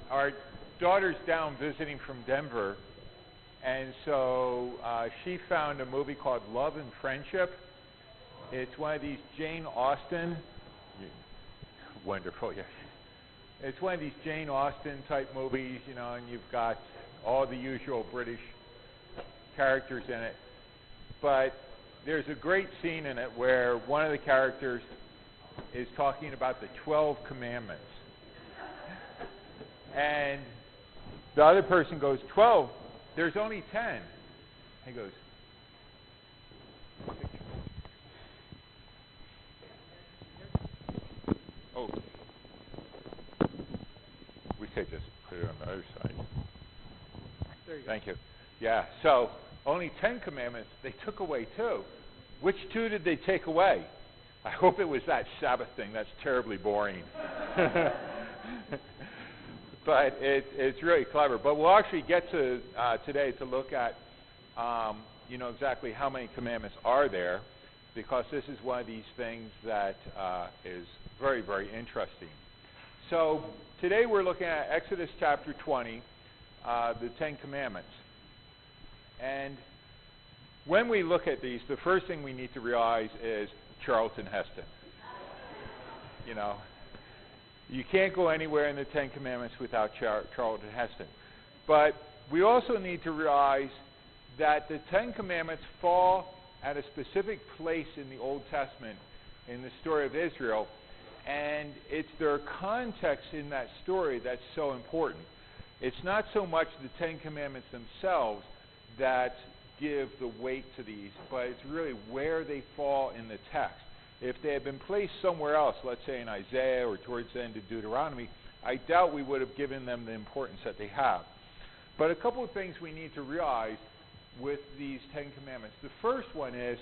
our daughter's down visiting from Denver, and so she found a movie called Love and Friendship. It's one of these Jane Austen. Wonderful, yes. It's one of these Jane Austen type movies, you know, and you've got all the usual British characters in it. But there's a great scene in it where one of the characters is talking about the 12 commandments. And the other person goes, 12? There's only 10. He goes, oh. We could just put it on the other side. There you go. Thank you. Yeah, so only 10 commandments. They took away 2. Which 2 did they take away? I hope it was that Sabbath thing. That's terribly boring. But it's really clever. But we'll actually get to today to look at, you know, exactly how many commandments are there, because this is one of these things that is very, very interesting. So today we're looking at Exodus chapter 20, the 10 Commandments. And when we look at these, the first thing we need to realize is Charlton Heston. You know, you can't go anywhere in the 10 Commandments without Charlton Heston. But we also need to realize that the 10 Commandments fall at a specific place in the Old Testament in the story of Israel, and it's their context in that story that's so important. It's not so much the 10 Commandments themselves that give the weight to these, but it's really where they fall in the text. If they had been placed somewhere else, let's say in Isaiah or towards the end of Deuteronomy, I doubt we would have given them the importance that they have. But a couple of things we need to realize with these 10 Commandments. The first one is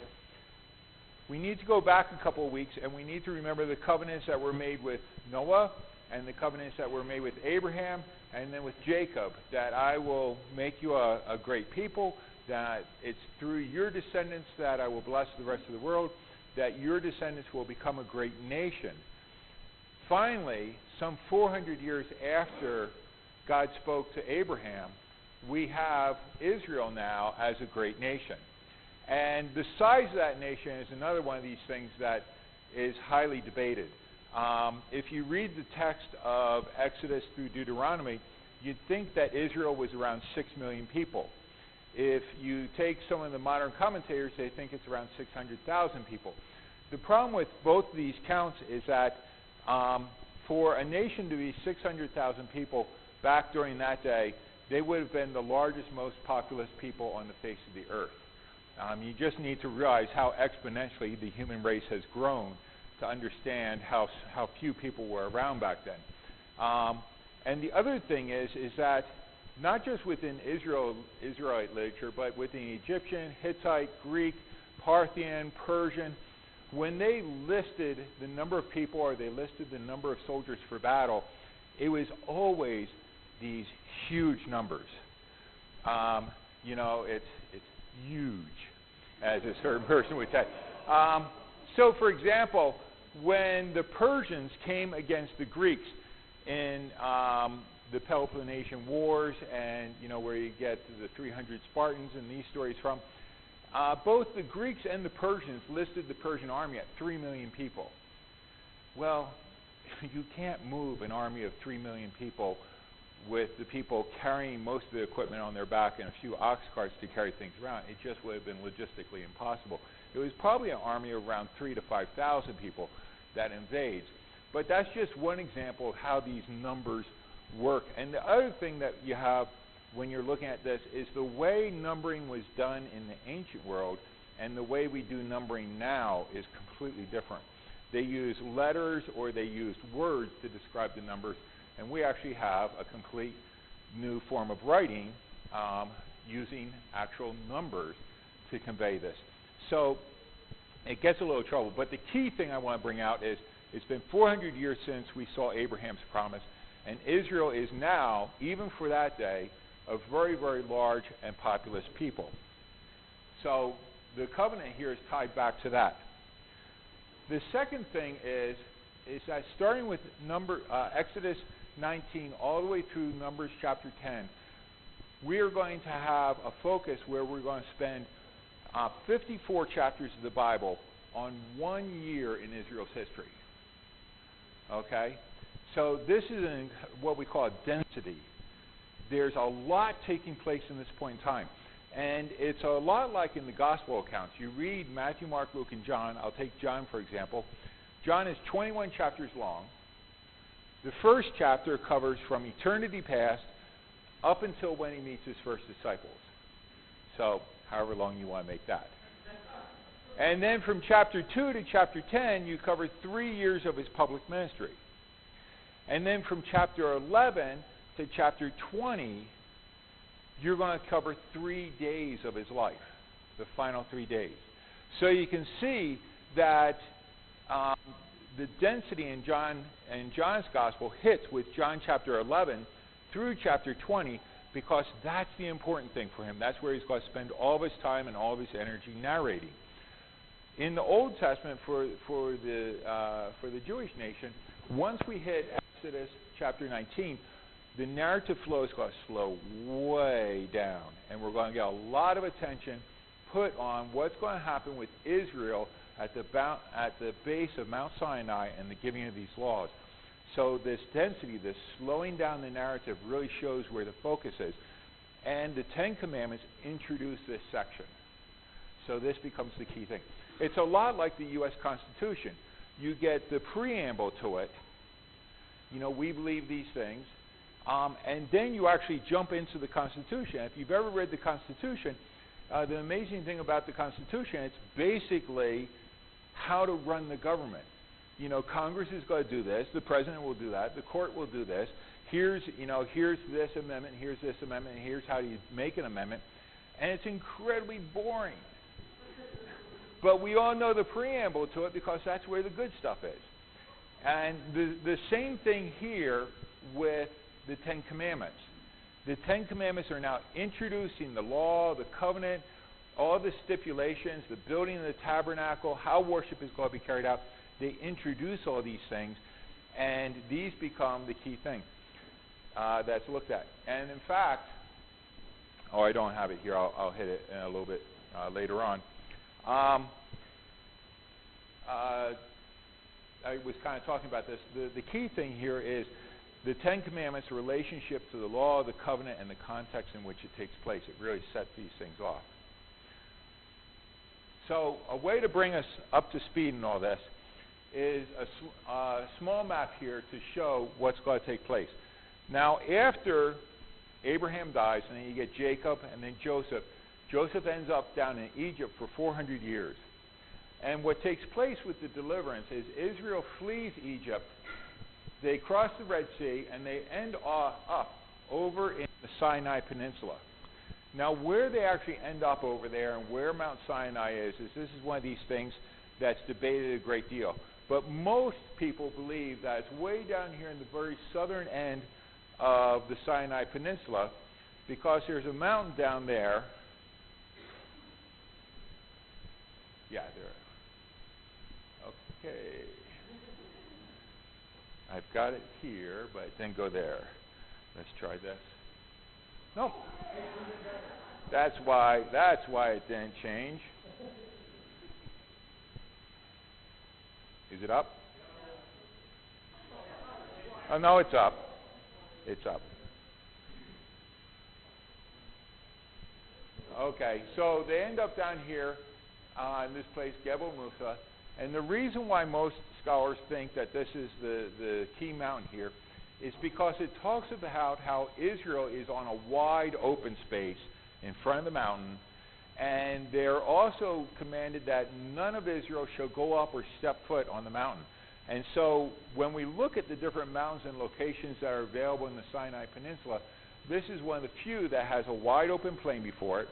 we need to go back a couple of weeks and we need to remember the covenants that were made with Noah and the covenants that were made with Abraham and then with Jacob, that I will make you a great people, that it's through your descendants that I will bless the rest of the world, that your descendants will become a great nation. Finally, some 400 years after God spoke to Abraham, we have Israel now as a great nation. And the size of that nation is another one of these things that is highly debated. If you read the text of Exodus through Deuteronomy, you'd think that Israel was around 6 million people. If you take some of the modern commentators, they think it's around 600,000 people. The problem with both of these counts is that for a nation to be 600,000 people back during that day, they would have been the largest, most populous people on the face of the earth. You just need to realize how exponentially the human race has grown to understand how few people were around back then. And the other thing is that not just within Israelite literature, but within Egyptian, Hittite, Greek, Parthian, Persian, when they listed the number of people or they listed the number of soldiers for battle, it was always these huge numbers. You know, it's huge, as a certain person would say. So, for example, when the Persians came against the Greeks in the Peloponnesian Wars, and you know where you get the 300 Spartans and these stories from, both the Greeks and the Persians listed the Persian army at 3 million people. Well, you can't move an army of 3 million people with the people carrying most of the equipment on their back and a few ox carts to carry things around. It just would have been logistically impossible. It was probably an army of around 3,000 to 5,000 people that invades. But that's just one example of how these numbers work. And the other thing that you have when you're looking at this is the way numbering was done in the ancient world and the way we do numbering now is completely different. They use letters or they used words to describe the numbers, and we actually have a complete new form of writing using actual numbers to convey this. So it gets a little trouble. But the key thing I want to bring out is it's been 400 years since we saw Abraham's promise, and Israel is now, even for that day, a very, very large and populous people. So the covenant here is tied back to that. The second thing is is that starting with Exodus 19 all the way through Numbers chapter 10, we are going to have a focus where we're going to spend 54 chapters of the Bible on 1 year in Israel's history. Okay? So this is what we call a density. There's a lot taking place in this point in time. And it's a lot like in the gospel accounts. You read Matthew, Mark, Luke, and John. I'll take John, for example. John is 21 chapters long. The first chapter covers from eternity past up until when he meets his first disciples. So, however long you want to make that. And then from chapter 2 to chapter 10, you cover 3 years of his public ministry. And then from chapter 11 to chapter 20, you're going to cover 3 days of his life, the final 3 days. So you can see that the density in John's gospel hits with John chapter 11 through chapter 20, because that's the important thing for him. That's where he's going to spend all of his time and all of his energy narrating. In the Old Testament, for the Jewish nation, once we hit Exodus chapter 19, the narrative flow is going to slow way down, and we're going to get a lot of attention put on what's going to happen with Israel at the base of Mount Sinai and the giving of these laws. So this density, this slowing down the narrative, really shows where the focus is. And the Ten Commandments introduce this section. So this becomes the key thing. It's a lot like the U.S. Constitution. You get the preamble to it. You know, we believe these things. And then you actually jump into the Constitution. If you've ever read the Constitution, the amazing thing about the Constitution, it's basically how to run the government. You know, Congress is going to do this, the president will do that, the court will do this. Here's this amendment, here's this amendment, and here's how you make an amendment. And it's incredibly boring. But we all know the preamble to it because that's where the good stuff is. And the same thing here with the Ten Commandments. The Ten Commandments are now introducing the law, the covenant, all the stipulations, the building of the tabernacle, how worship is going to be carried out. They introduce all these things, and these become the key thing that's looked at. And in fact, I don't have it here. I'll hit it in a little bit later on. I was kind of talking about this. The key thing here is the Ten Commandments' relationship to the law, the covenant, and the context in which it takes place. It really sets these things off. So a way to bring us up to speed in all this is a small map here to show what's going to take place. Now, after Abraham dies, and then you get Jacob and then Joseph, Joseph ends up down in Egypt for 400 years. And what takes place with the deliverance is Israel flees Egypt, they cross the Red Sea, and they end up over in the Sinai Peninsula. Now, where they actually end up over there and where Mount Sinai is this is one of these things that's debated a great deal. But most people believe that it's way down here in the very southern end of the Sinai Peninsula, because there's a mountain down there. Yeah, there. Okay. I've got it here, but then go there. Let's try this. No. That's why it didn't change. Is it up? Oh, no, it's up. It's up. Okay, so they end up down here in this place, Gebel Musa, and the reason why most scholars think that this is the key mountain here is because it talks about how Israel is on a wide open space in front of the mountain, and they're also commanded that none of Israel shall go up or step foot on the mountain. And so when we look at the different mountains and locations that are available in the Sinai Peninsula, this is one of the few that has a wide open plain before it,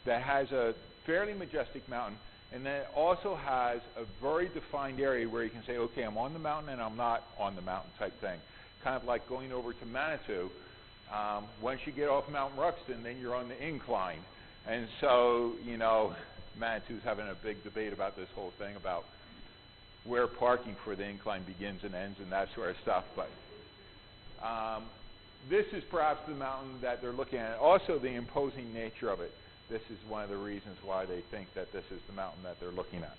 that has a fairly majestic mountain, and then it also has a very defined area where you can say, okay, I'm on the mountain and I'm not on the mountain type thing. Kind of like going over to Manitou. Once you get off Mount Ruxton, then you're on the incline. And so, you know, Manitou's having a big debate about this whole thing about, where parking for the incline begins and ends and that sort of stuff. But this is perhaps the mountain that they're looking at. Also, the imposing nature of it. This is one of the reasons why they think that this is the mountain that they're looking at.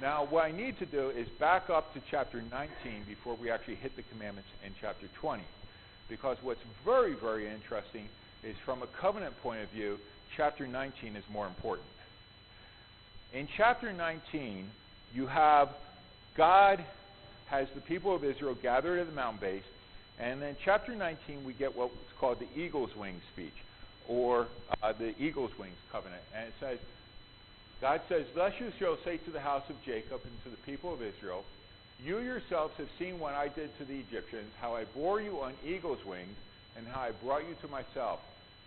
Now, what I need to do is back up to chapter 19 before we actually hit the commandments in chapter 20. Because what's very, very interesting is from a covenant point of view, chapter 19 is more important. In chapter 19, you have God has the people of Israel gathered at the mountain base, and then chapter 19 we get what's called the eagle's wings speech, or the eagle's wings covenant. And it says, God says, "Thus you shall say to the house of Jacob and to the people of Israel, you yourselves have seen what I did to the Egyptians, how I bore you on eagle's wings, and how I brought you to myself.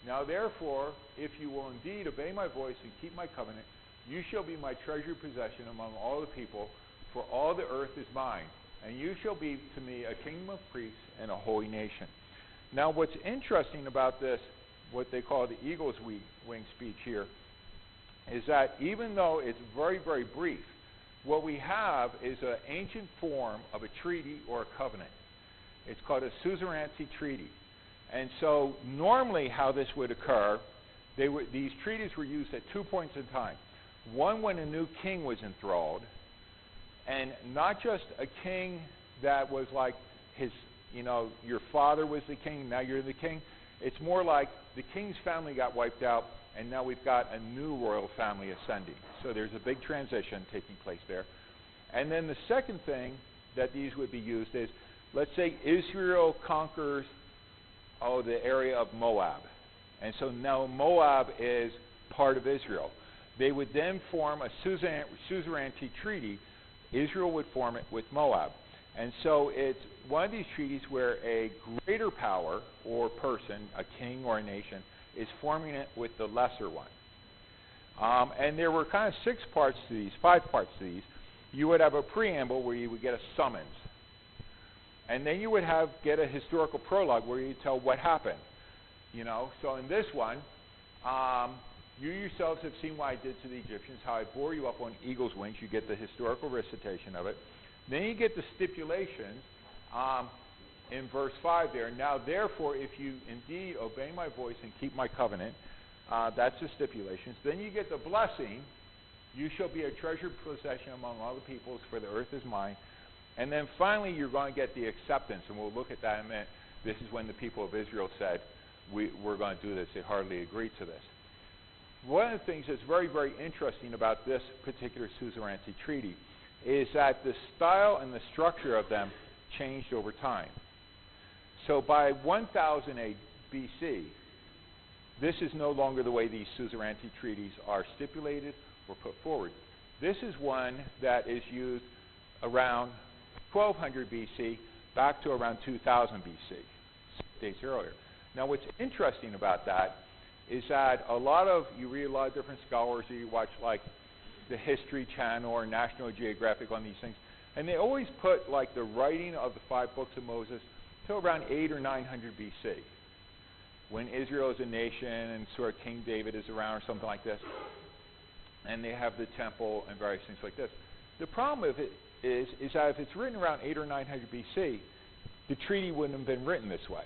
Now therefore, if you will indeed obey my voice and keep my covenant, you shall be my treasured possession among all the people, for all the earth is mine. And you shall be to me a kingdom of priests and a holy nation." Now what's interesting about this, what they call the eagle's wing speech here, is that even though it's very, very brief, what we have is an ancient form of a treaty or a covenant. It's called a suzerainty treaty. And so normally how this would occur, these treaties were used at 2 points in time. One, when a new king was enthralled, and not just a king that was like your father was the king, now you're the king. It's more like the king's family got wiped out, and now we've got a new royal family ascending. So there's a big transition taking place there. And then the second thing that these would be used is, let's say Israel conquers the area of Moab. And so now Moab is part of Israel. They would then form a suzerainty treaty. Israel would form it with Moab. And so it's one of these treaties where a greater power or person, a king or a nation, is forming it with the lesser one. And there were kind of 5 parts to these. You would have a preamble where you would get a summons. And then you would get a historical prologue where you tell what happened. So in this one, you yourselves have seen what I did to the Egyptians, how I bore you up on eagle's wings. You get the historical recitation of it. Then you get the stipulations in verse 5 there. Now, therefore, if you indeed obey my voice and keep my covenant, that's the stipulations. Then you get the blessing. You shall be a treasured possession among all the peoples, for the earth is mine. And then finally, you're going to get the acceptance, and we'll look at that in a minute. This is when the people of Israel said, we're going to do this. They hardly agreed to this. One of the things that's very, very interesting about this particular suzerainty treaty is that the style and the structure of them changed over time. So by 1000 BC, this is no longer the way these suzerainty treaties are stipulated or put forward. This is one that is used around 1200 BC back to around 2000 BC, 6 days earlier. Now what's interesting about that is that you read a lot of different scholars, or you watch like the History Channel or National Geographic on these things, and they always put like the writing of the 5 books of Moses to around 800 or 900 BC, when Israel is a nation and sort of King David is around or something like this, and they have the temple and various things like this. The problem with it is that if it's written around 800 or 900 BC, the treaty wouldn't have been written this way.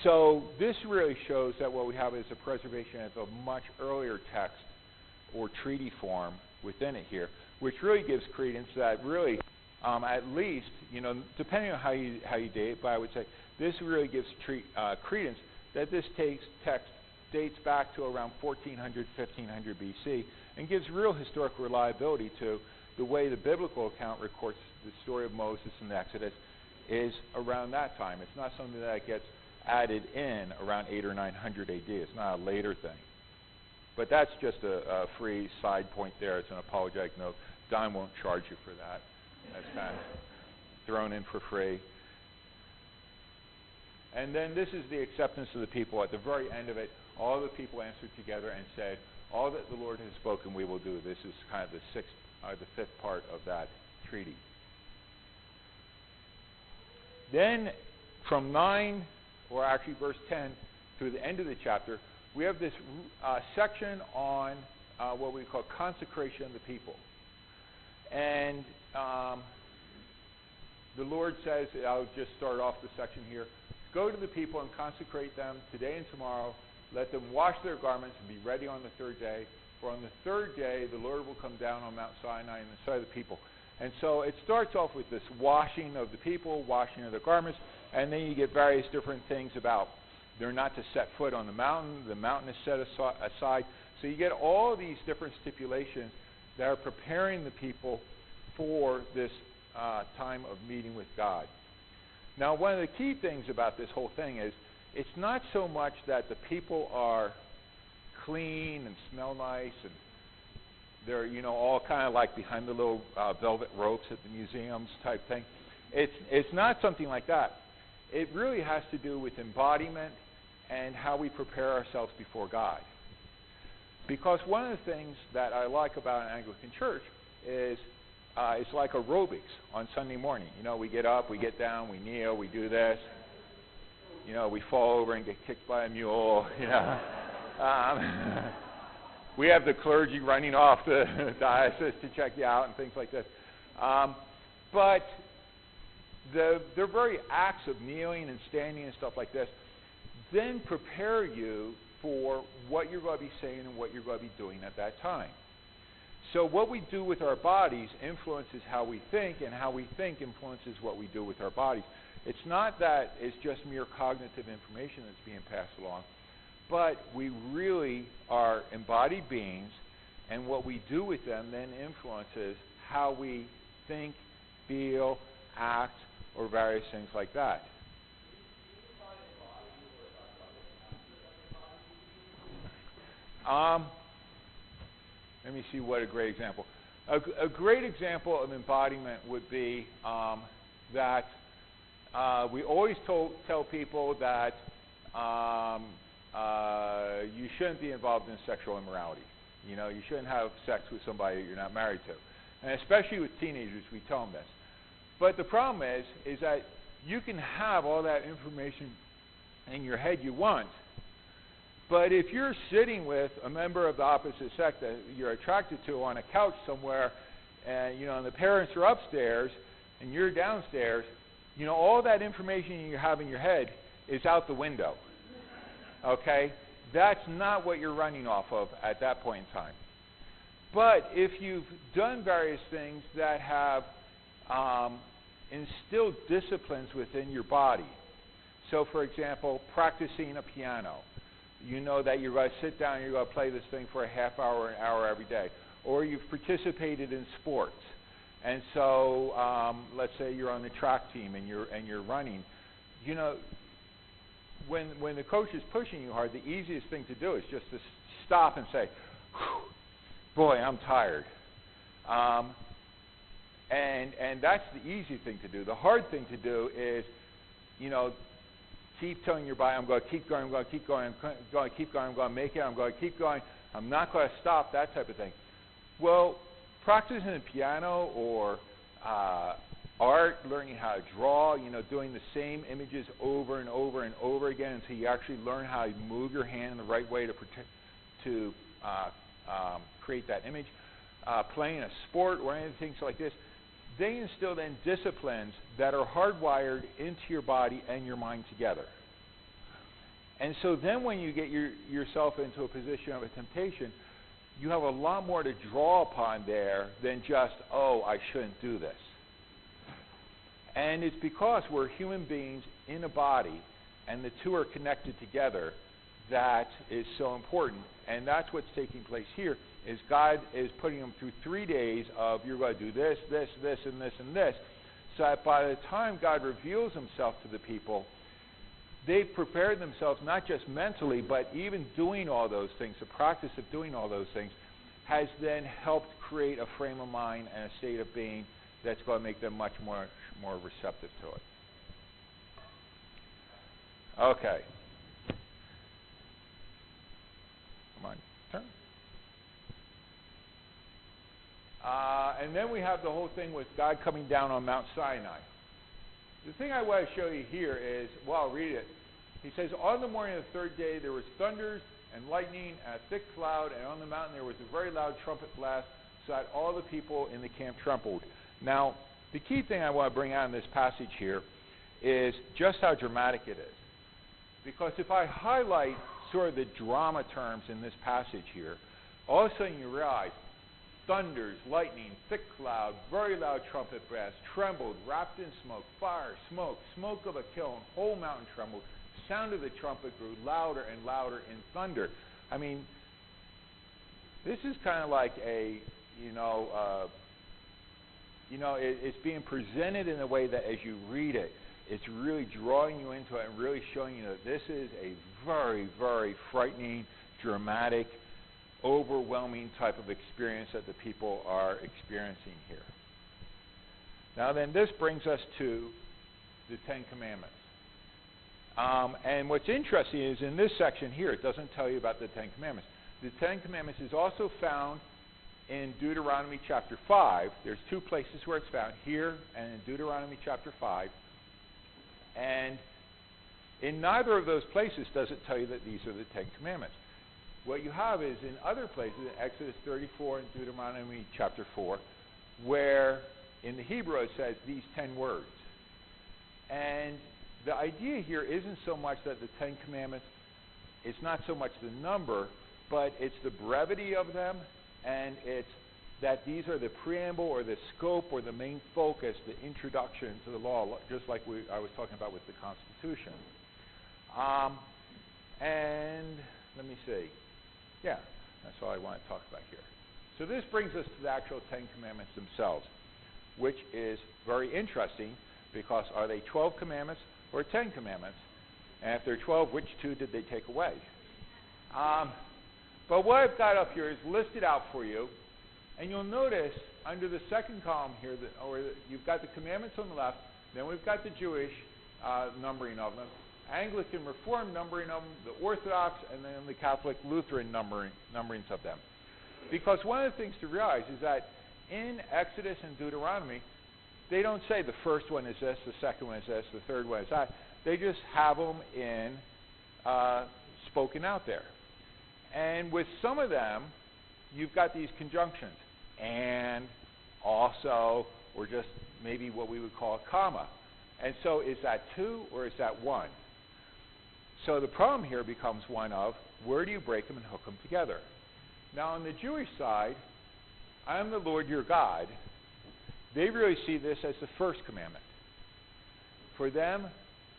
So this really shows that what we have is a preservation of a much earlier text or treaty form within it here, which really gives credence that really, at least, depending on how you date it, but I would say this really gives credence that this text dates back to around 1400, 1500 BC, and gives real historical reliability to the way the biblical account records the story of Moses and the Exodus is around that time. It's not something that gets added in around 800 or 900 AD. It's not a later thing. But that's just a free side point there. It's an apologetic note. Don won't charge you for that. That's kind of thrown in for free. And then this is the acceptance of the people. At the very end of it, all the people answered together and said, "All that the Lord has spoken, we will do." This is kind of the 5th part of that treaty. Then from 9, or actually verse 10, through the end of the chapter, we have this section on what we call consecration of the people. And the Lord says, I'll just start off the section here, go to the people and consecrate them today and tomorrow. Let them wash their garments and be ready on the third day. For on the third day, the Lord will come down on Mount Sinai in the sight of the people. And so it starts off with this washing of the people, washing of their garments, and then you get various different things about they're not to set foot on the mountain is set aside. So you get all these different stipulations that are preparing the people for this time of meeting with God. Now, one of the key things about this whole thing is it's not so much that the people are clean and smell nice and they're, all kind of like behind the little velvet ropes at the museums type thing. It's not something like that. It really has to do with embodiment and how we prepare ourselves before God. Because one of the things that I like about an Anglican church is it's like aerobics on Sunday morning. We get up, we get down, we kneel, we do this. We fall over and get kicked by a mule. We have the clergy running off the diocese to check you out and things like this. But the very acts of kneeling and standing and stuff like this then prepare you for what you're going to be saying and what you're going to be doing at that time. So what we do with our bodies influences how we think, and how we think influences what we do with our bodies. It's not that it's just mere cognitive information that's being passed along, but we really are embodied beings, and what we do with them then influences how we think, feel, act, or various things like that. Let me see what a great example. A great example of embodiment would be that we always tell people that you shouldn't be involved in sexual immorality. You shouldn't have sex with somebody that you're not married to. And especially with teenagers, we tell them this. But the problem is that you can have all that information in your head you want, but if you're sitting with a member of the opposite sex that you're attracted to on a couch somewhere, and and the parents are upstairs and you're downstairs, all that information you have in your head is out the window. Okay? That's not what you're running off of at that point in time. But if you've done various things that have instilled disciplines within your body, so for example, practicing a piano, that you're going to sit down and you're going to play this thing for a half hour or an hour every day. Or you've participated in sports. And so let's say you're on the track team and you're running. When the coach is pushing you hard, the easiest thing to do is just to stop and say, boy, I'm tired. And that's the easy thing to do. The hard thing to do is, keep telling your body, I'm going to keep going, I'm going to keep going, I'm going to keep going, I'm going to make it, I'm going to keep going, I'm not going to stop, that type of thing. Well, practicing the piano or art, learning how to draw, doing the same images over and over and over again until you actually learn how to move your hand in the right way to create that image. Playing a sport or anything like this, they instill then disciplines that are hardwired into your body and your mind together. And so then when you get yourself into a position of a temptation, you have a lot more to draw upon there than just, I shouldn't do this. And it's because we're human beings in a body, and the two are connected together, that is so important. And that's what's taking place here, is God is putting them through 3 days of you're going to do this, this, this, and this, and this. So that by the time God reveals himself to the people, they've prepared themselves not just mentally, but even doing all those things, the practice of doing all those things, has then helped create a frame of mind and a state of being that's going to make them much more receptive to it. Okay. Come on, turn. And then we have the whole thing with God coming down on Mount Sinai. The thing I want to show you here is, I'll read it. He says, on the morning of the third day there was thunders and lightning and a thick cloud, and on the mountain there was a very loud trumpet blast, so that all the people in the camp trembled. Now, the key thing I want to bring out in this passage here is just how dramatic it is. Because if I highlight sort of the drama terms in this passage here, all of a sudden you realize thunders, lightning, thick cloud, very loud trumpet blast, trembled, wrapped in smoke, fire, smoke of a kiln, whole mountain trembled, sound of the trumpet grew louder and louder in thunder. I mean, this is kind of like a, it's being presented in a way that as you read it, it's really drawing you into it and really showing you that this is a very, very frightening, dramatic, overwhelming type of experience that the people are experiencing here. Now then, this brings us to the Ten Commandments. And what's interesting is in this section here, it doesn't tell you about the Ten Commandments. The Ten Commandments is also found in Deuteronomy chapter 5. There's two places where it's found, here and in Deuteronomy chapter 5. And in neither of those places does it tell you that these are the Ten Commandments. What you have is in other places, in Exodus 34 and Deuteronomy chapter 4, where in the Hebrew it says these 10 words. And the idea here isn't so much that the Ten Commandments, it's not so much the number, but it's the brevity of them, and it's that these are the preamble or the scope or the main focus, the introduction to the law, just like I was talking about with the Constitution. And let me see. Yeah, that's all I want to talk about here. So this brings us to the actual Ten Commandments themselves, which is very interesting because are they 12 commandments or 10 commandments? And if they're 12, which two did they take away? But what I've got up here is listed out for you. And you'll notice under the second column here, you've got the commandments on the left, then we've got the Jewish numbering of them, Anglican Reformed numbering of them, the Orthodox, and then the Catholic Lutheran numberings of them. Because one of the things to realize is that in Exodus and Deuteronomy, they don't say the first one is this, the second one is this, the third one is that. They just have them in spoken out there. And with some of them, you've got these conjunctions, and, also, or just maybe what we would call a comma. And so is that two or is that one? So the problem here becomes one of, where do you break them and hook them together? Now on the Jewish side, I am the Lord your God. They really see this as the first commandment. For them,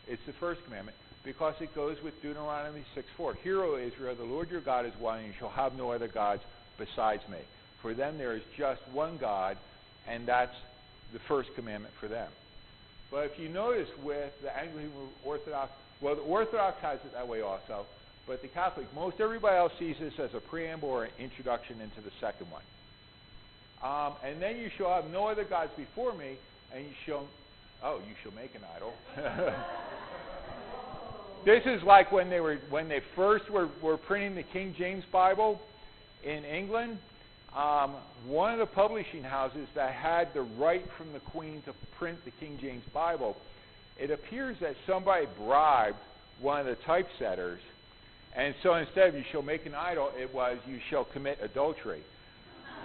it's the first commandment because it goes with Deuteronomy 6:4. Hear, O Israel, the Lord your God is one, and you shall have no other gods besides me. For them there is just one God, and that's the first commandment for them. But if you notice with the Anglican Orthodox, well, the Orthodox has it that way also, but the Catholic, most everybody else sees this as a preamble or an introduction into the second one. And then you shall have no other gods before me, and you shall make an idol. This is like when they first were printing the King James Bible in England. One of the publishing houses that had the right from the Queen to print the King James Bible, it appears that somebody bribed one of the typesetters, and so instead of you shall make an idol, it was you shall commit adultery.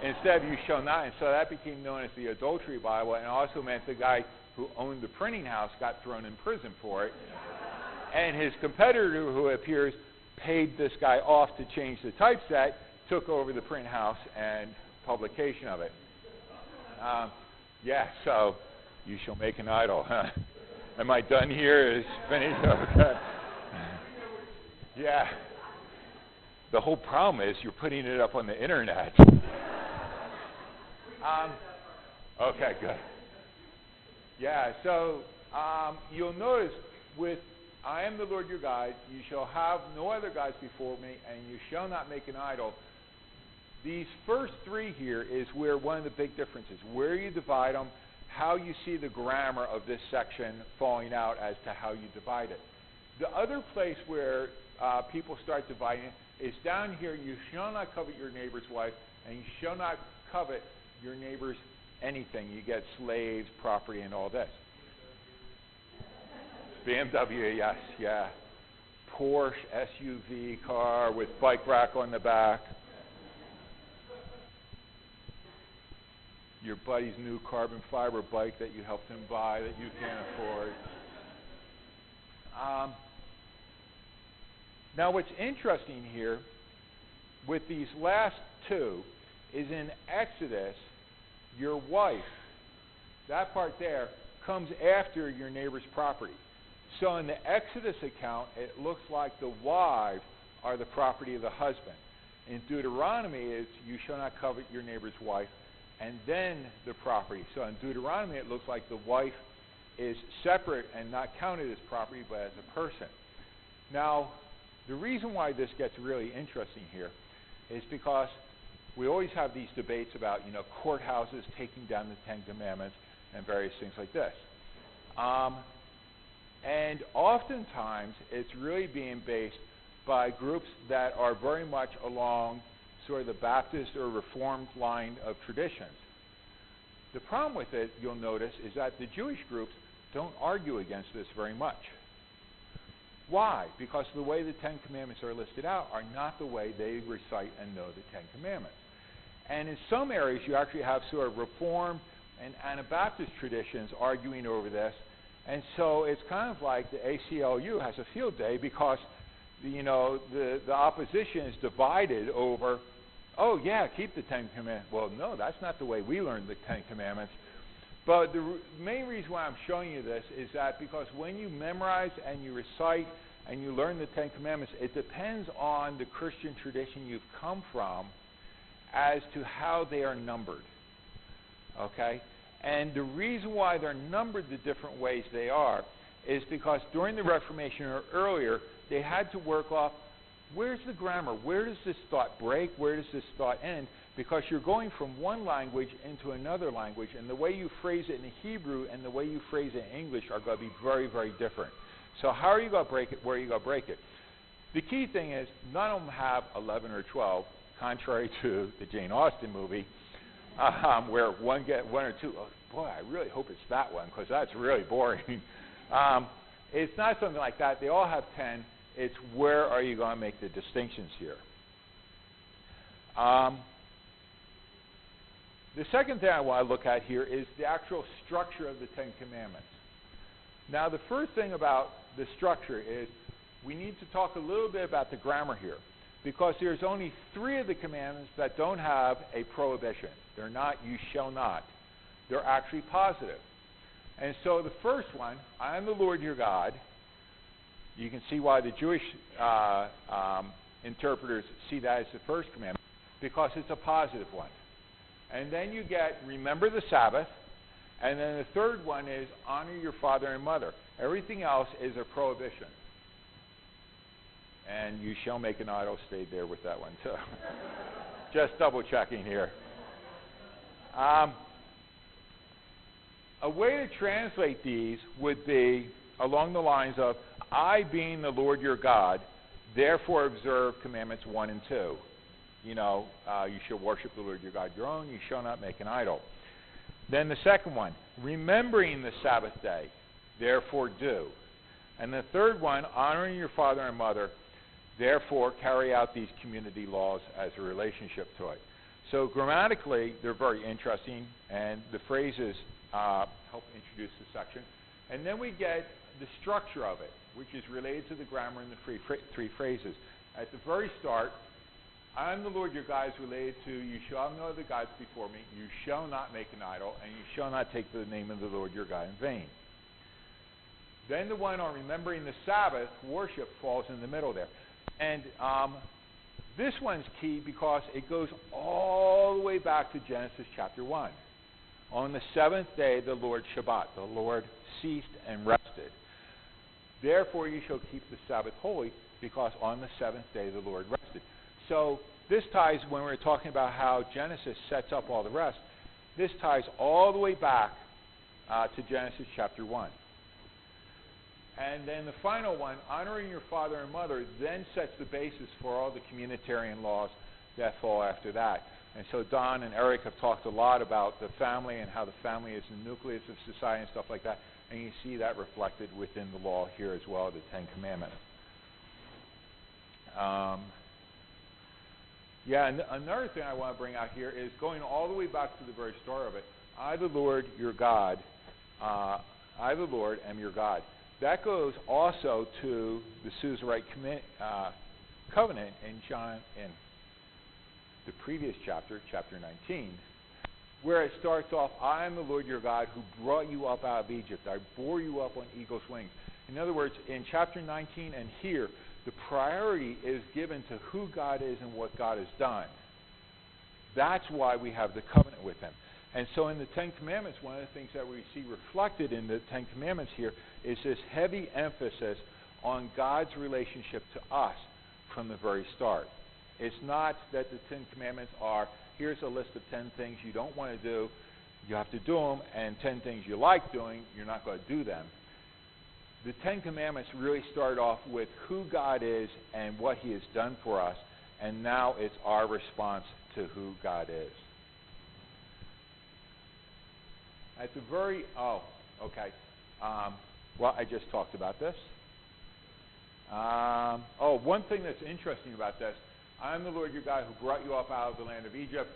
Instead of you shall not, and so that became known as the Adultery Bible, and it also meant the guy who owned the printing house got thrown in prison for it. And his competitor, who appears, paid this guy off to change the typeset, took over the print house and publication of it. So you shall make an idol. Am I done here? Is finished? Okay. Yeah. The whole problem is you're putting it up on the internet. Okay, good. Yeah, so you'll notice with I am the Lord your God, you shall have no other gods before me, and you shall not make an idol. These first three here is where one of the big differences, where you divide them, how you see the grammar of this section falling out as to how you divide it. The other place where people start dividing it is down here, you shall not covet your neighbor's wife, and you shall not covet your neighbor's anything. You get slaves, property, and all this. BMW, yes, yeah. Porsche SUV car with bike rack on the back. your buddy's new carbon fiber bike that you helped him buy that you can't afford. Now what's interesting here with these last two is in Exodus, your wife, that part there, comes after your neighbor's property. So in the Exodus account, it looks like the wives are the property of the husband. In Deuteronomy, it's you shall not covet your neighbor's wife, and then the property. So in Deuteronomy, it looks like the wife is separate and not counted as property, but as a person. Now, the reason why this gets really interesting here is because we always have these debates about, courthouses taking down the Ten Commandments and various things like this. And oftentimes, it's really being based by groups that are very much along sort of the Baptist or Reformed line of traditions. The problem with it, you'll notice, is that the Jewish groups don't argue against this very much. Why? Because the way the Ten Commandments are listed out are not the way they recite and know the Ten Commandments. And in some areas, you actually have sort of Reformed and Anabaptist traditions arguing over this. And so it's kind of like the ACLU has a field day because, the opposition is divided over, oh, yeah, keep the Ten Commandments. Well, no, that's not the way we learn the Ten Commandments. But the main reason why I'm showing you this is that because when you memorize and you recite and you learn the Ten Commandments, it depends on the Christian tradition you've come from as to how they are numbered. Okay? And the reason why they're numbered the different ways they are is because during the Reformation or earlier, they had to work off, where's the grammar? Where does this thought break? Where does this thought end? Because you're going from one language into another language, and the way you phrase it in Hebrew and the way you phrase it in English are going to be very, very different. So how are you going to break it? Where are you going to break it? The key thing is, none of them have 11 or 12, contrary to the Jane Austen movie, where one or two. Oh, boy, I really hope it's that one, because that's really boring. It's not something like that. They all have 10. It's where are you going to make the distinctions here. The second thing I want to look at here is the actual structure of the Ten Commandments. Now, the first thing about the structure is we need to talk a little bit about the grammar here, because there's only 3 of the commandments that don't have a prohibition. They're not, you shall not. They're actually positive. And so the first one, I am the Lord your God. You can see why the Jewish interpreters see that as the first commandment, because it's a positive one. And then you get, remember the Sabbath. And then the third one is, honor your father and mother. Everything else is a prohibition. And you shall make an idol, stayed there with that one too. Just double checking here. A way to translate these would be along the lines of, I being the Lord your God, therefore observe commandments 1 and 2. You shall worship the Lord your God your own, you shall not make an idol. Then the second one, remembering the Sabbath day, therefore do. And the third one, honoring your father and mother, therefore carry out these community laws as a relationship to it. So grammatically, they're very interesting, and the phrases help introduce the section. And then we get the structure of it, which is related to the grammar and the three phrases. At the very start, I am the Lord your God is related to, you shall have no other gods before me, you shall not make an idol, and you shall not take the name of the Lord your God in vain. Then the one on remembering the Sabbath, worship, falls in the middle there. And this one's key because it goes all the way back to Genesis chapter 1. On the 7th day, the Lord Shabbat, the Lord ceased and rested. Therefore you shall keep the Sabbath holy, because on the 7th day the Lord rested. So this ties, when we're talking about how Genesis sets up all the rest, this ties all the way back to Genesis chapter 1. And then the final one, honoring your father and mother, then sets the basis for all the communitarian laws that fall after that. And so Don and Eric have talked a lot about the family and how the family is the nucleus of society and stuff like that. And you see that reflected within the law here as well, the Ten Commandments. Yeah, and another thing I want to bring out here is going all the way back to the very start of it. I, the Lord, your God, I, the Lord, am your God. That goes also to the Suzeraite covenant in the previous chapter, chapter 19, where it starts off, I am the Lord your God who brought you up out of Egypt. I bore you up on eagle's wings. In other words, in chapter 19 and here, the priority is given to who God is and what God has done. That's why we have the covenant with him. And so in the Ten Commandments, one of the things that we see reflected in the Ten Commandments here is this heavy emphasis on God's relationship to us from the very start. It's not that the Ten Commandments are, here's a list of 10 things you don't want to do, you have to do them, and 10 things you like doing, you're not going to do them. The Ten Commandments really start off with who God is and what he has done for us, and now it's our response to who God is. At the very, well, I just talked about this. One thing that's interesting about this, I am the Lord your God who brought you up out of the land of Egypt,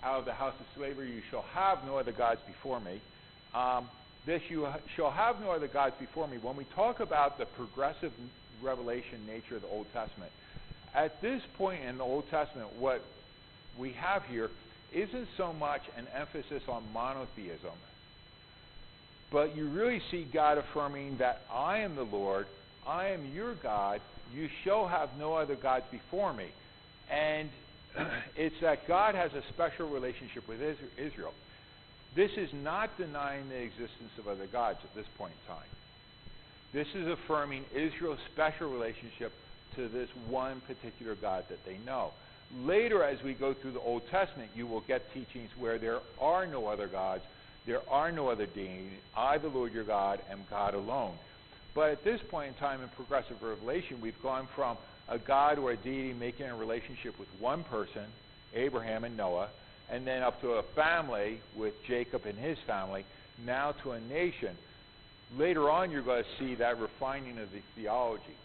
out of the house of slavery. You shall have no other gods before me. This you shall have no other gods before me. When we talk about the progressive revelation nature of the Old Testament, at this point in the Old Testament, what we have here isn't so much an emphasis on monotheism, but you really see God affirming that I am the Lord, I am your God, you shall have no other gods before me. And it's that God has a special relationship with Israel. This is not denying the existence of other gods at this point in time. This is affirming Israel's special relationship to this one particular God that they know. Later, as we go through the Old Testament, you will get teachings where there are no other gods, there are no other deities. I, the Lord your God, am God alone. But at this point in time in progressive revelation, we've gone from a God or a deity making a relationship with one person, Abraham and Noah, and then up to a family with Jacob and his family, now to a nation. Later on, you're going to see that refining of the theology.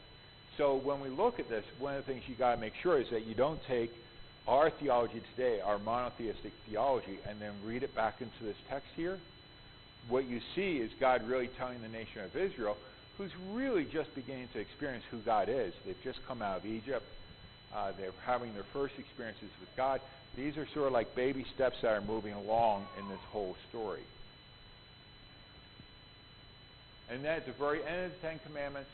So when we look at this, one of the things you got to make sure is that you don't take our theology today, our monotheistic theology, and then read it back into this text here. What you see is God really telling the nation of Israel, who's really just beginning to experience who God is. They've just come out of Egypt. They're having their first experiences with God. These are sort of like baby steps that are moving along in this whole story. And then at the very end of the Ten Commandments,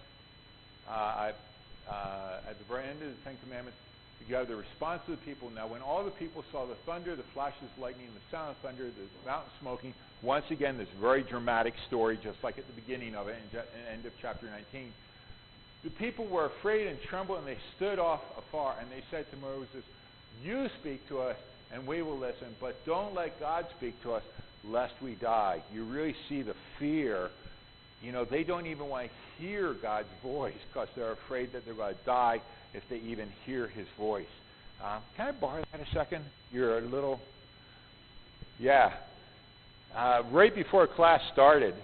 you have the response of the people. Now, when all the people saw the thunder, the flashes of lightning, the sound of thunder, the mountain smoking, once again, this very dramatic story, just like at the beginning of it, and end of chapter 19. The people were afraid and trembled, and they stood off afar, and they said to Moses, you speak to us, and we will listen, but don't let God speak to us, lest we die. You really see the fear. You know, they don't even want to hear God's voice because they're afraid that they're going to die if they even hear his voice. Can I borrow that a second? You're a little... Yeah. Right before class started,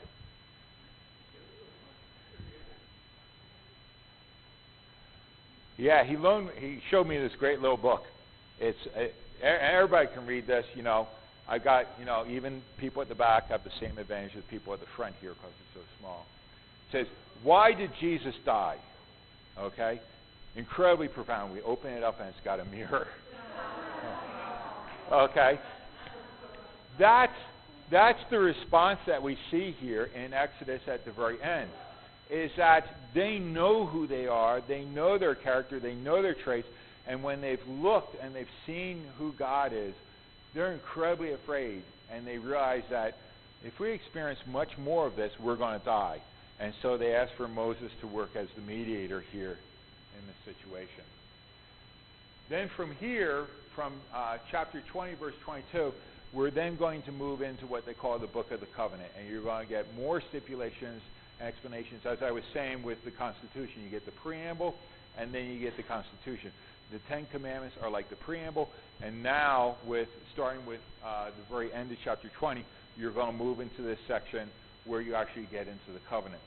he showed me this great little book. Everybody can read this, you know. I got, even people at the back have the same advantage as people at the front here because it's so small. It says, why did Jesus die? Okay? Incredibly profound. We open it up and it's got a mirror. Okay? That's the response that we see here in Exodus at the very end, is that they know who they are, they know their character, they know their traits, and when they've looked and they've seen who God is, they're incredibly afraid, and they realize that if we experience much more of this, we're going to die. And so they ask for Moses to work as the mediator here in this situation. Then from here, from chapter 20, verse 22, we're then going to move into what they call the Book of the Covenant, and you're going to get more stipulations and explanations. As I was saying with the Constitution, you get the preamble, and then you get the Constitution. The Ten Commandments are like the preamble, and now, starting with the very end of chapter 20, you're going to move into this section where you actually get into the covenants.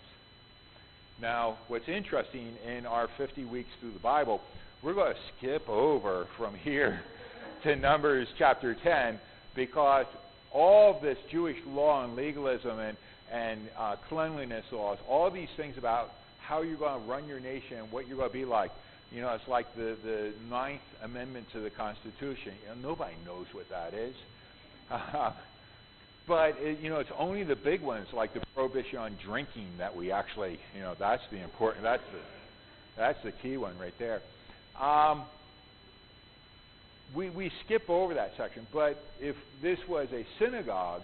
Now, what's interesting, in our 50 weeks through the Bible, we're going to skip over from here to Numbers chapter 10, because all of this Jewish law and legalism and cleanliness laws, all these things about how you're going to run your nation and what you're going to be like. You know, it's like the Ninth Amendment to the Constitution. You know, nobody knows what that is. But, you know, it's only the big ones, like the prohibition on drinking, that we actually, you know, that's the important, that's the key one right there. We skip over that section, but if this was a synagogue,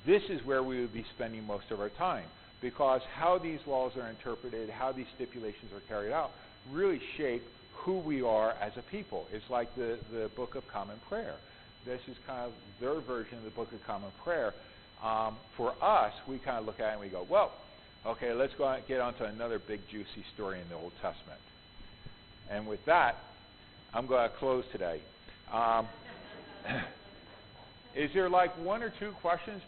this is where we would be spending most of our time, because how these laws are interpreted, how these stipulations are carried out, really shape who we are as a people. It's like the Book of Common Prayer. This is kind of their version of the Book of Common Prayer. For us, we kind of look at it and we go, well, okay, let's go get on to another big juicy story in the Old Testament. And with that, I'm going to close today. Is there like one or two questions?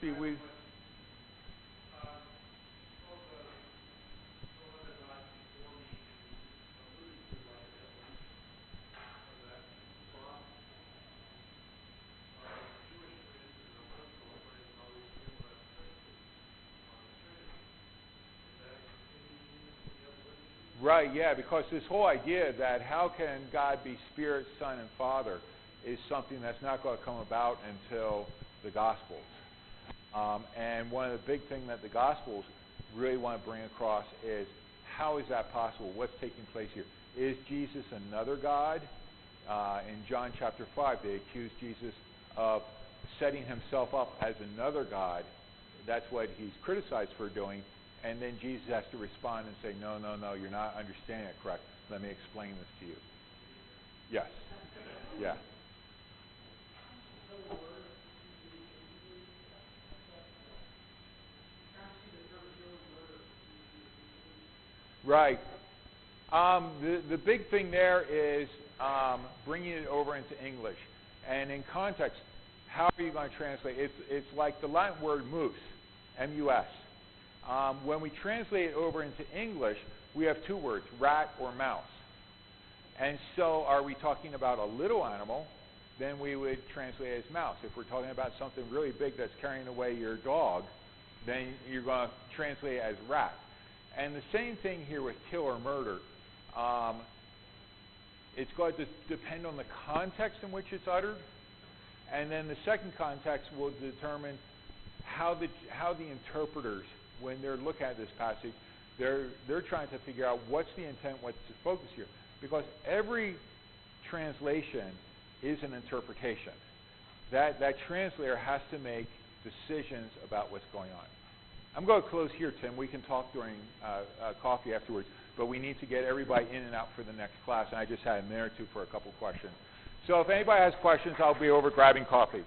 Right, yeah, because this whole idea that how can God be Spirit, Son, and Father is something that's not going to come about until the Gospels. And one of the big things that the Gospels really want to bring across is, how is that possible? What's taking place here? Is Jesus another God? In John chapter 5, they accuse Jesus of setting himself up as another God. That's what he's criticized for doing. And then Jesus has to respond and say, no, you're not understanding it correct. Let me explain this to you. Yes. Yeah. Right. The big thing there is bringing it over into English. And in context, how are you going to translate? It's like the Latin word mus, M-U-S. When we translate it over into English, we have two words, rat or mouse. And so are we talking about a little animal? Then we would translate it as mouse. If we're talking about something really big that's carrying away your dog, then you're going to translate it as rat. And the same thing here with kill or murder. It's going to depend on the context in which it's uttered. And then the second context will determine how the interpreters, when they're looking at this passage, they're trying to figure out what's the intent, what's the focus here. Because every translation is an interpretation. That translator has to make decisions about what's going on. I'm going to close here, Tim. We can talk during coffee afterwards, but we need to get everybody in and out for the next class, and I just had a minute or two for a couple questions. So if anybody has questions, I'll be over grabbing coffee.